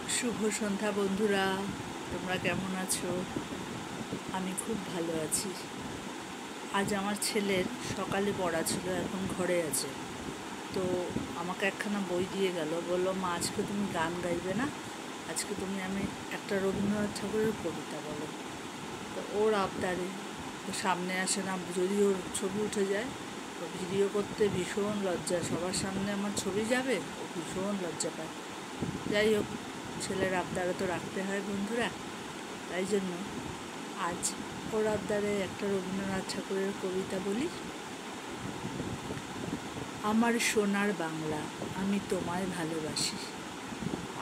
শুভ সন্ধ্যা বন্ধুরা, তোমরা কেমন আছো? আমি খুব ভালো আছি। আজ আমার ছেলের সকালে পড়া ছিল, এখন ঘরে আছে। তো আমাকে একখানা বই দিয়ে গেল, বললো মা আজকে তুমি গান গাইবে না, আজকে তুমি আমি একটা রবীন্দ্রনাথ ঠাকুরের কবিতা বলো। তো ওর আবদারে তো সামনে আসে না, যদি ওর ছবি উঠে যায় তো ভিডিও করতে ভীষণ লজ্জা, সবার সামনে আমার ছবি যাবে, ও ভীষণ লজ্জা পায়। যাই হোক, ছেলের আবদারে তো রাখতে হয় বন্ধুরা। তাই জন্য আজ ওর আবদারে একটা রবীন্দ্রনাথ ঠাকুরের কবিতা বলি। আমার সোনার বাংলা, আমি তোমায় ভালোবাসি।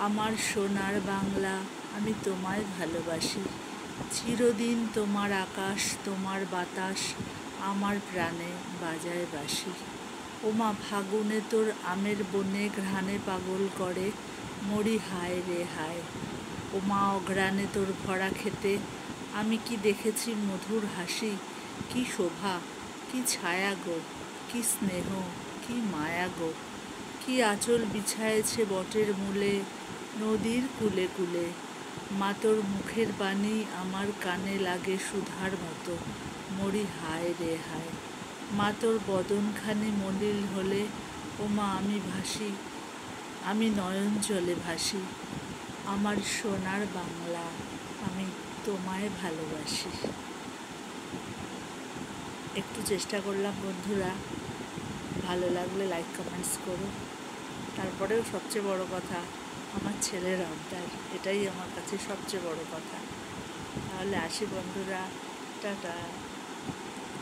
আমার সোনার বাংলা, আমি তোমায় ভালোবাসি। চিরদিন তোমার আকাশ, তোমার বাতাস আমার প্রাণে বাজায় বাঁশি। ওমা ফাগুনে তোর আমের বনে ঘ্রাণে পাগল করে, মরি হায় রে হায়। ওমা অঘ্রাণে তোর ভরা খেতে আমি কি দেখেছি মধুর হাসি। কি শোভা, কি ছায়া গো, কি স্নেহ, কি মায়া গো। কি আঁচল বিছায়েছে বটের মূলে, নদীর কূলে কূলে। মা তোর মুখের বাণী আমার কানে লাগে সুধার মতো, মরি হায় রে হায়। মা তোর বদনখানি মলিন হলে, ও মা আমি ভাসি, আমি নয়ন জলে ভাসি। আমার সোনার বাংলা, আমি তোমায় ভালোবাসি। একটু চেষ্টা করলাম বন্ধুরা, ভালো লাগলে লাইক কমেন্টস করো। তারপরেও সবচেয়ে বড় কথা আমার ছেলের আবদার, এটাই আমার কাছে সবচেয়ে বড় কথা। তাহলে আসি বন্ধুরা, টাটা।